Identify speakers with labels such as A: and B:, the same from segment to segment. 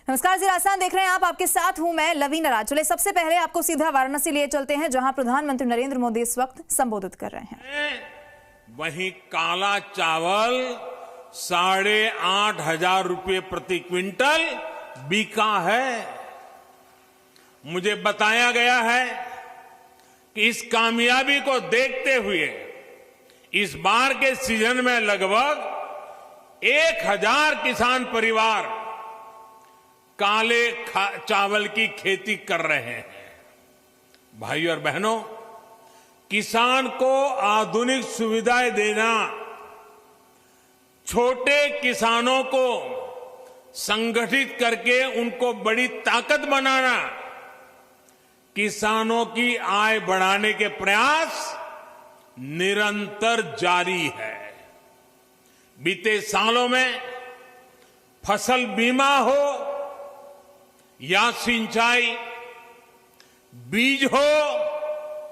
A: नमस्कार जी, राजस्थान देख रहे हैं आप। आपके साथ हूं मैं लवीना राज। चले सबसे पहले आपको सीधा वाराणसी लिए चलते हैं, जहां प्रधानमंत्री नरेंद्र मोदी इस वक्त संबोधित कर रहे हैं।
B: वहीं काला चावल 8,500 रुपये प्रति क्विंटल बिका है। मुझे बताया गया है कि इस कामयाबी को देखते हुए इस बार के सीजन में लगभग 1,000 किसान परिवार काले चावल की खेती कर रहे हैं। भाई और बहनों, किसान को आधुनिक सुविधाएं देना, छोटे किसानों को संगठित करके उनको बड़ी ताकत बनाना, किसानों की आय बढ़ाने के प्रयास निरंतर जारी है। बीते सालों में फसल बीमा हो या सिंचाई, बीज हो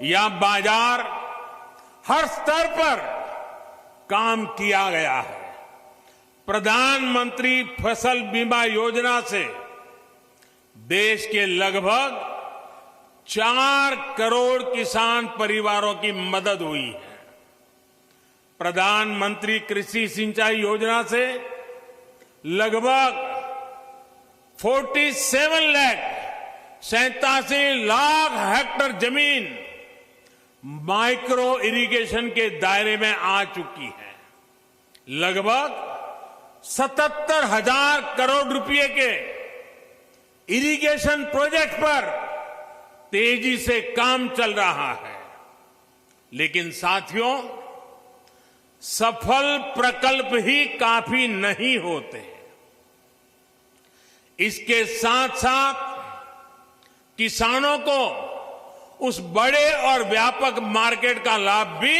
B: या बाजार, हर स्तर पर काम किया गया है। प्रधानमंत्री फसल बीमा योजना से देश के लगभग 4 करोड़ किसान परिवारों की मदद हुई है। प्रधानमंत्री कृषि सिंचाई योजना से लगभग 87 लाख हेक्टेयर जमीन माइक्रो इरिगेशन के दायरे में आ चुकी है। लगभग 77,000 करोड़ रुपए के इरिगेशन प्रोजेक्ट पर तेजी से काम चल रहा है। लेकिन साथियों, सफल प्रकल्प ही काफी नहीं होते। इसके साथ साथ किसानों को उस बड़े और व्यापक मार्केट का लाभ भी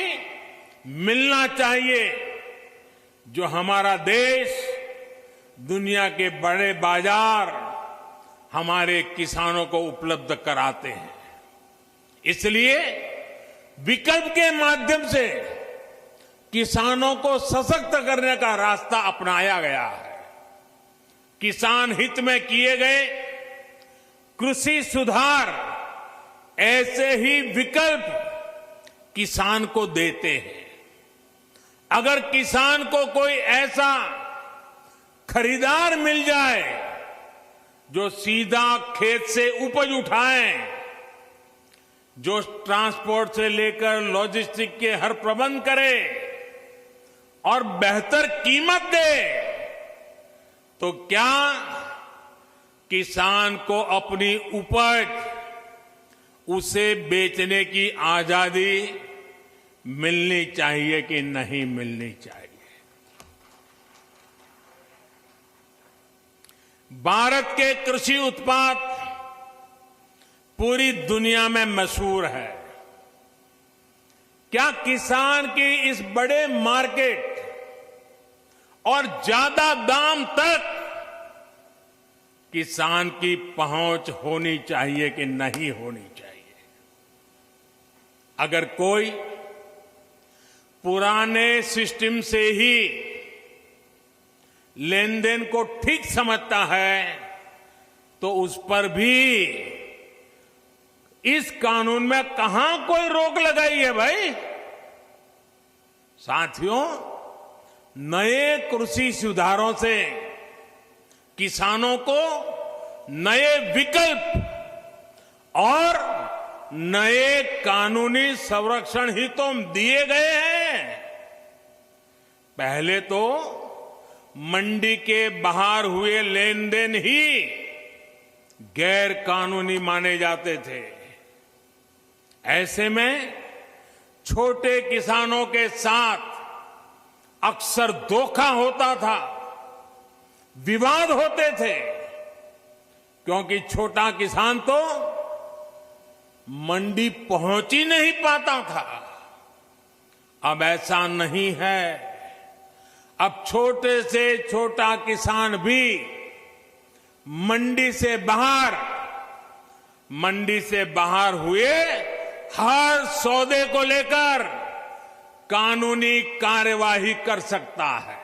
B: मिलना चाहिए जो हमारा देश, दुनिया के बड़े बाजार हमारे किसानों को उपलब्ध कराते हैं। इसलिए विकल्प के माध्यम से किसानों को सशक्त करने का रास्ता अपनाया गया है। किसान हित में किए गए कृषि सुधार ऐसे ही विकल्प किसान को देते हैं। अगर किसान को कोई ऐसा खरीदार मिल जाए जो सीधा खेत से उपज उठाए, जो ट्रांसपोर्ट से लेकर लॉजिस्टिक के हर प्रबंध करे और बेहतर कीमत दे, तो क्या किसान को अपनी उपज उसे बेचने की आजादी मिलनी चाहिए कि नहीं मिलनी चाहिए? भारत के कृषि उत्पाद पूरी दुनिया में मशहूर है। क्या किसान की इस बड़े मार्केट और ज्यादा दाम तक किसान की पहुंच होनी चाहिए कि नहीं होनी चाहिए? अगर कोई पुराने सिस्टम से ही लेन देन को ठीक समझता है तो उस पर भी इस कानून में कहां कोई रोक लगाई है भाई? साथियों, नए कृषि सुधारों से किसानों को नए विकल्प और नए कानूनी संरक्षण ही तो दिए गए हैं। पहले तो मंडी के बाहर हुए लेन देन ही गैर कानूनी माने जाते थे। ऐसे में छोटे किसानों के साथ अक्सर धोखा होता था, विवाद होते थे, क्योंकि छोटा किसान तो मंडी पहुंच ही नहीं पाता था। अब ऐसा नहीं है। अब छोटे से छोटा किसान भी मंडी से बाहर हुए हर सौदे को लेकर कानूनी कार्यवाही कर सकता है।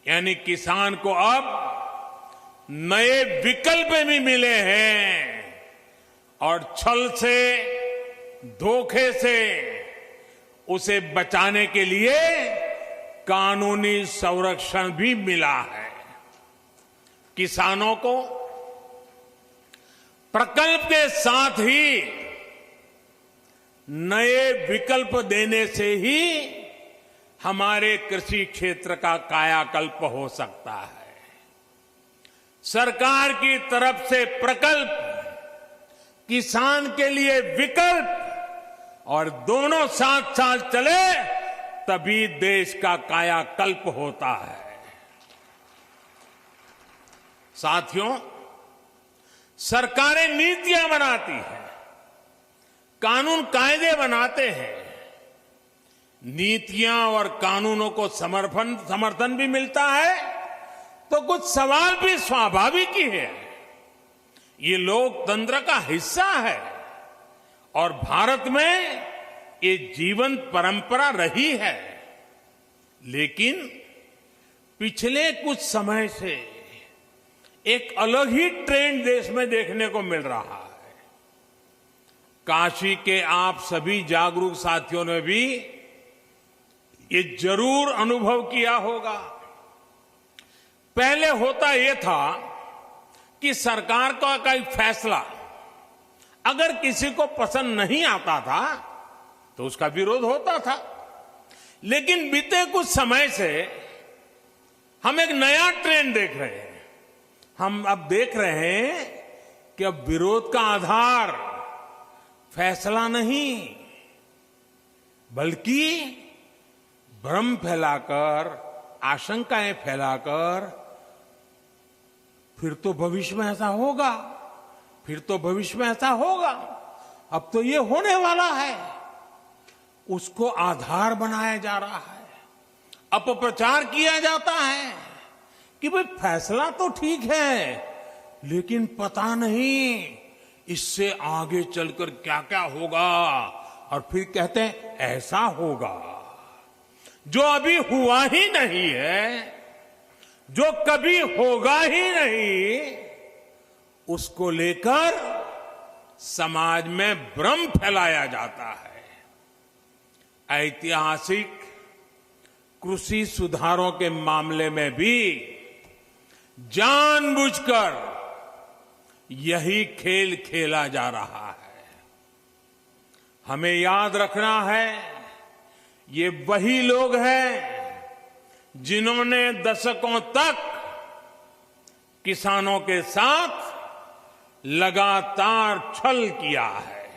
B: यानी किसान को अब नए विकल्प भी मिले हैं और छल से, धोखे से उसे बचाने के लिए कानूनी संरक्षण भी मिला है। किसानों को प्रकल्प के साथ ही नए विकल्प देने से ही हमारे कृषि क्षेत्र का कायाकल्प हो सकता है। सरकार की तरफ से प्रकल्प, किसान के लिए विकल्प, और दोनों साथ साथ चले तभी देश का कायाकल्प होता है। साथियों, सरकारें नीतियां बनाती हैं, कानून कायदे बनाते हैं। नीतियां और कानूनों को समर्थन भी मिलता है तो कुछ सवाल भी स्वाभाविक ही है। ये लोकतंत्र का हिस्सा है और भारत में ये जीवंत परंपरा रही है। लेकिन पिछले कुछ समय से एक अलग ही ट्रेंड देश में देखने को मिल रहा है। काशी के आप सभी जागरूक साथियों ने भी ये जरूर अनुभव किया होगा। पहले होता यह था कि सरकार का कोई फैसला अगर किसी को पसंद नहीं आता था तो उसका विरोध होता था। लेकिन बीते कुछ समय से हम एक नया ट्रेंड देख रहे हैं। हम अब देख रहे हैं कि अब विरोध का आधार फैसला नहीं, बल्कि भ्रम फैलाकर, आशंकाएं फैलाकर, फिर तो भविष्य में ऐसा होगा, फिर तो भविष्य में ऐसा होगा, अब तो ये होने वाला है, उसको आधार बनाया जा रहा है। अपप्रचार किया जाता है कि भाई फैसला तो ठीक है, लेकिन पता नहीं इससे आगे चलकर क्या क्या होगा, और फिर कहते हैं ऐसा होगा। जो अभी हुआ ही नहीं है, जो कभी होगा ही नहीं, उसको लेकर समाज में भ्रम फैलाया जाता है। ऐतिहासिक कृषि सुधारों के मामले में भी जानबूझकर यही खेल खेला जा रहा है। हमें याद रखना है, ये वही लोग हैं जिन्होंने दशकों तक किसानों के साथ लगातार छल किया है।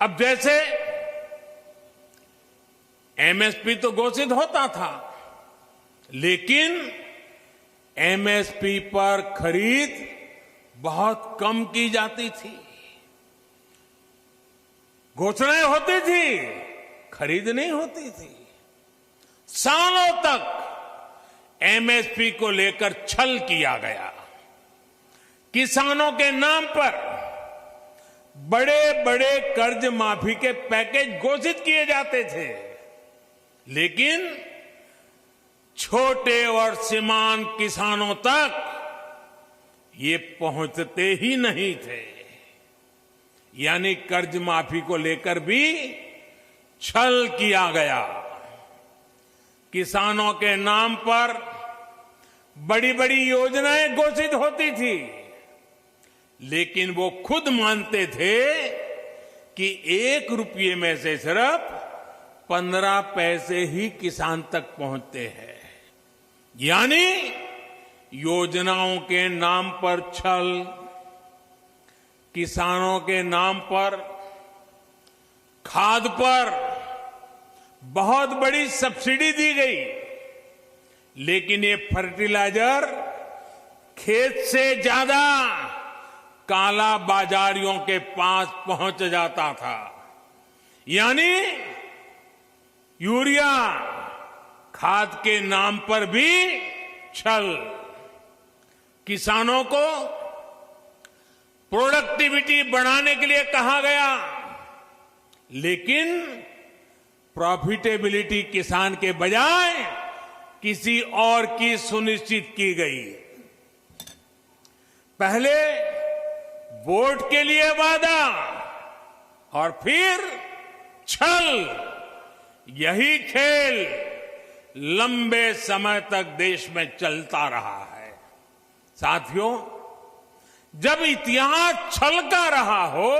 B: अब जैसे एमएसपी तो घोषित होता था, लेकिन एमएसपी पर खरीद बहुत कम की जाती थी। घोषणाएं होती थी, खरीद नहीं होती थी। सालों तक एमएसपी को लेकर छल किया गया। किसानों के नाम पर बड़े बड़े कर्ज माफी के पैकेज घोषित किए जाते थे, लेकिन छोटे और सीमांत किसानों तक ये पहुंचते ही नहीं थे। यानी कर्ज माफी को लेकर भी छल किया गया। किसानों के नाम पर बड़ी बड़ी योजनाएं घोषित होती थी, लेकिन वो खुद मानते थे कि 1 रुपये में से सिर्फ 15 पैसे ही किसान तक पहुंचते हैं। यानी योजनाओं के नाम पर छल, किसानों के नाम पर खाद पर बहुत बड़ी सब्सिडी दी गई, लेकिन ये फर्टिलाइजर खेत से ज्यादा काला बाजारियों के पास पहुंच जाता था। यानी यूरिया खाद के नाम पर भी छल। किसानों को प्रोडक्टिविटी बढ़ाने के लिए कहा गया, लेकिन प्रॉफिटेबिलिटी किसान के बजाय किसी और की सुनिश्चित की गई। पहले वोट के लिए वादा और फिर छल, यही खेल लंबे समय तक देश में चलता रहा है। साथियों, जब इतिहास छल का रहा हो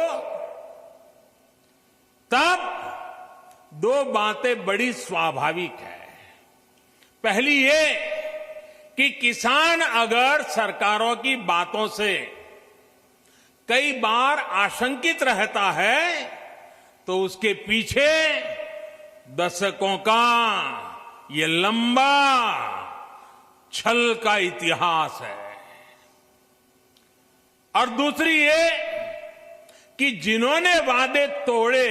B: तब दो बातें बड़ी स्वाभाविक है। पहली ये कि किसान अगर सरकारों की बातों से कई बार आशंकित रहता है तो उसके पीछे दशकों का ये लंबा छल का इतिहास है। और दूसरी ये कि जिन्होंने वादे तोड़े,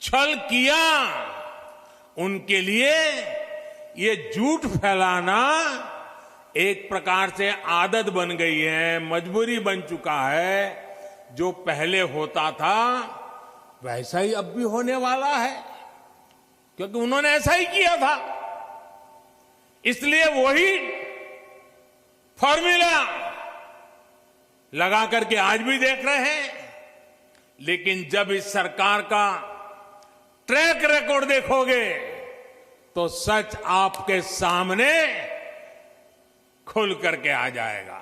B: छल किया, उनके लिए ये झूठ फैलाना एक प्रकार से आदत बन गई है, मजबूरी बन चुका है। जो पहले होता था वैसा ही अब भी होने वाला है, क्योंकि उन्होंने ऐसा ही किया था। इसलिए वही फॉर्मूला लगा करके आज भी देख रहे हैं। लेकिन जब इस सरकार का ट्रैक रिकॉर्ड देखोगे तो सच आपके सामने खुल करके आ जाएगा।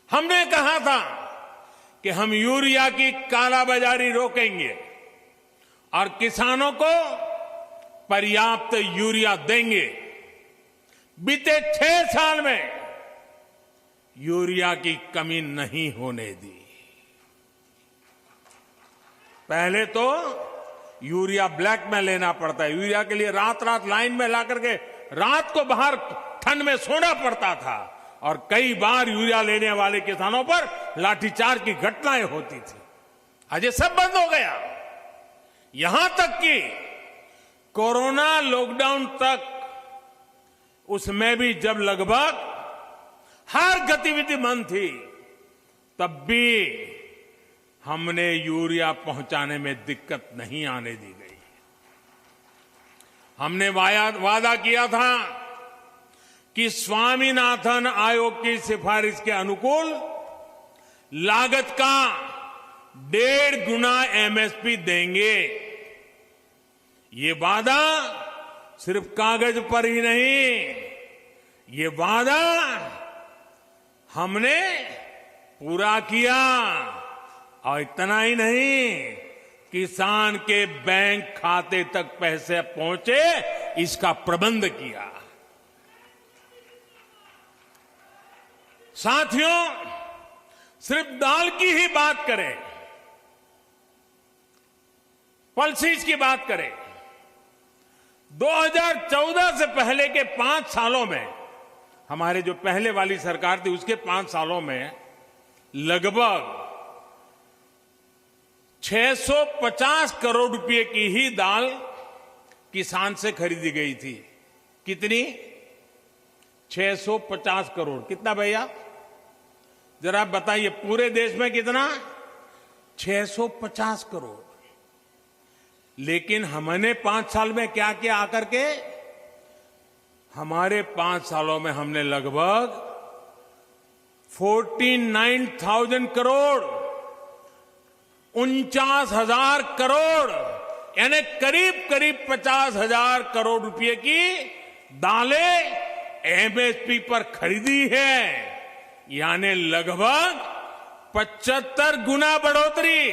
B: हमने कहा था कि हम यूरिया की कालाबाजारी रोकेंगे और किसानों को पर्याप्त यूरिया देंगे। बीते 6 साल में यूरिया की कमी नहीं होने दी। पहले तो यूरिया ब्लैक में लेना पड़ता है। यूरिया के लिए रात रात लाइन में ला करके रात को बाहर ठंड में सोना पड़ता था और कई बार यूरिया लेने वाले किसानों पर लाठीचार्ज की घटनाएं होती थी। आज ये सब बंद हो गया। यहां तक कि कोरोना लॉकडाउन तक, उसमें भी जब लगभग हर गतिविधि बंद थी, तब भी हमने यूरिया पहुंचाने में दिक्कत नहीं आने दी गई। हमने वादा किया था कि स्वामीनाथन आयोग की सिफारिश के अनुकूल लागत का 1.5 गुना एमएसपी देंगे। ये वादा सिर्फ कागज पर ही नहीं, ये वादा हमने पूरा किया। और इतना ही नहीं, किसान के बैंक खाते तक पैसे पहुंचे, इसका प्रबंध किया। साथियों, सिर्फ दाल की ही बात करें, पल्सेस की बात करें, 2014 से पहले के 5 सालों में, हमारे जो पहले वाली सरकार थी उसके 5 सालों में लगभग 650 करोड़ रुपए की ही दाल किसान से खरीदी गई थी। कितनी? 650 करोड़। कितना भैया? जरा बताइए, पूरे देश में कितना? 650 करोड़। लेकिन हमने 5 साल में क्या किया आकर के? हमारे 5 सालों में हमने लगभग 49,000 करोड़, 49,000 करोड़, यानी करीब करीब 50,000 करोड़ रुपए की दालें एमएसपी पर खरीदी है। यानी लगभग 75 गुना बढ़ोतरी।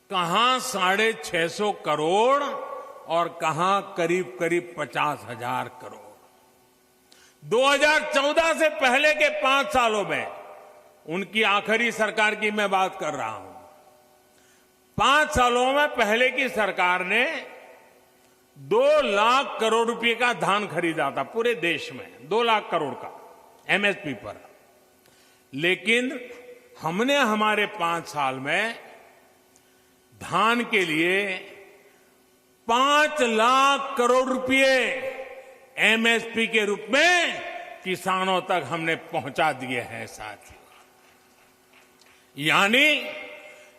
B: कहां 650 करोड़ और कहां करीब करीब 50,000 करोड़। 2014 से पहले के 5 सालों में, उनकी आखिरी सरकार की मैं बात कर रहा हूं, 5 सालों में पहले की सरकार ने 2 लाख करोड़ रुपए का धान खरीदा था पूरे देश में, 2 लाख करोड़ का एमएसपी पर। लेकिन हमने हमारे 5 साल में धान के लिए 5 लाख करोड़ रुपए एमएसपी के रूप में किसानों तक हमने पहुंचा दिए हैं साथियों। यानी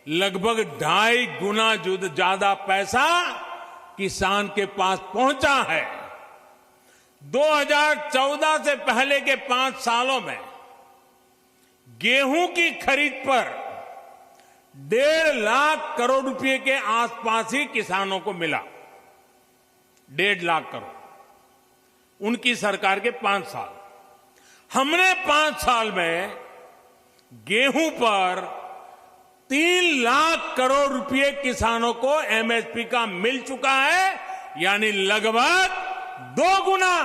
B: लगभग 2.5 गुना ज्यादा पैसा किसान के पास पहुंचा है। 2014 से पहले के 5 सालों में गेहूं की खरीद पर 1.5 लाख करोड़ रुपए के आसपास ही किसानों को मिला। 1.5 लाख करोड़ उनकी सरकार के 5 साल। हमने 5 साल में गेहूं पर 3 लाख करोड़ रुपए किसानों को एमएसपी का मिल चुका है, यानी लगभग 2 गुना।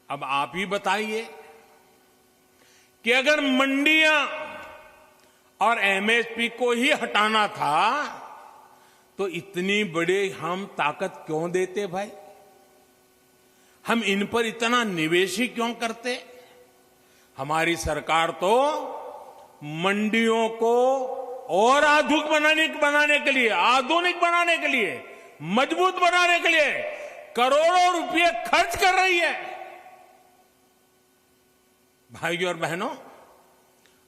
B: अब आप ही बताइए कि अगर मंडियां और एमएसपी को ही हटाना था तो इतनी बड़ी हम ताकत क्यों देते भाई? हम इन पर इतना निवेश ही क्यों करते? हमारी सरकार तो मंडियों को और आधुनिक बनाने के लिए मजबूत बनाने के लिए करोड़ों रुपए खर्च कर रही है। भाइयों और बहनों,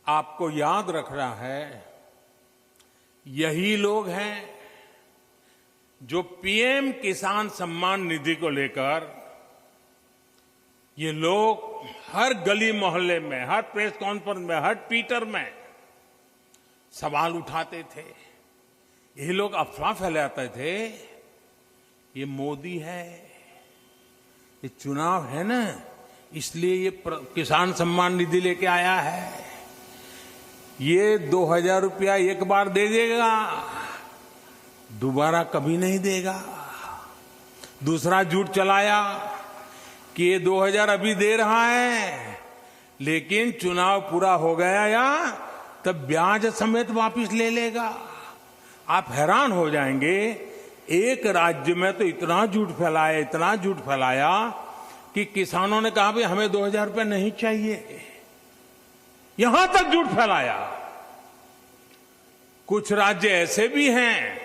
B: आपको याद रखना है, यही लोग हैं जो पीएम किसान सम्मान निधि को लेकर ये लोग हर गली मोहल्ले में, हर प्रेस कॉन्फ्रेंस में, हर ट्विटर में सवाल उठाते थे। यही लोग अफवाह फैलाते थे, ये मोदी है, ये चुनाव है ना, इसलिए ये किसान सम्मान निधि लेके आया है, ये 2000 रुपया एक बार दे देगा, दोबारा कभी नहीं देगा। दूसरा झूठ चलाया कि ये 2000 अभी दे रहा है, लेकिन चुनाव पूरा हो गया या तब ब्याज समेत वापस ले लेगा। आप हैरान हो जाएंगे, एक राज्य में तो इतना झूठ फैलाया कि किसानों ने कहा भाई हमें 2000 रुपये नहीं चाहिए, यहां तक झूठ फैलाया। कुछ राज्य ऐसे भी हैं,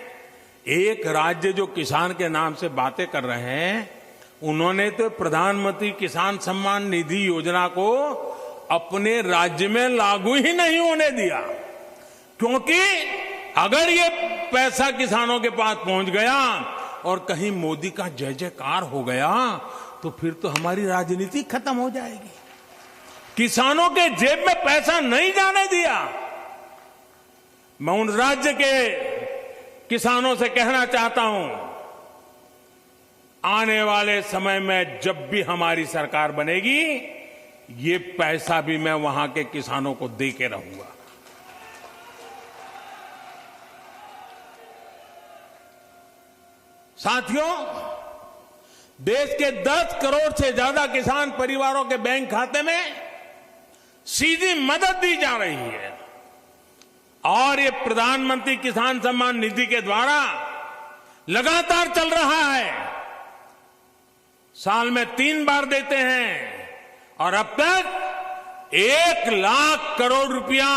B: एक राज्य जो किसान के नाम से बातें कर रहे हैं, उन्होंने तो प्रधानमंत्री किसान सम्मान निधि योजना को अपने राज्य में लागू ही नहीं होने दिया, क्योंकि अगर ये पैसा किसानों के पास पहुंच गया और कहीं मोदी का जय जयकार हो गया तो फिर तो हमारी राजनीति खत्म हो जाएगी। किसानों के जेब में पैसा नहीं जाने दिया। मैं उन राज्य के किसानों से कहना चाहता हूं, आने वाले समय में जब भी हमारी सरकार बनेगी, ये पैसा भी मैं वहां के किसानों को दे के रहूंगा। साथियों, देश के 10 करोड़ से ज्यादा किसान परिवारों के बैंक खाते में सीधी मदद दी जा रही है और ये प्रधानमंत्री किसान सम्मान निधि के द्वारा लगातार चल रहा है। साल में 3 बार देते हैं और अब तक 1 लाख करोड़ रुपया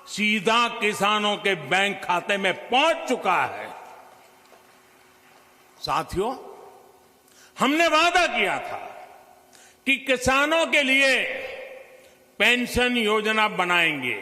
B: सीधा किसानों के बैंक खाते में पहुंच चुका है। साथियों, हमने वादा किया था कि किसानों के लिए पेंशन योजना बनाएंगे।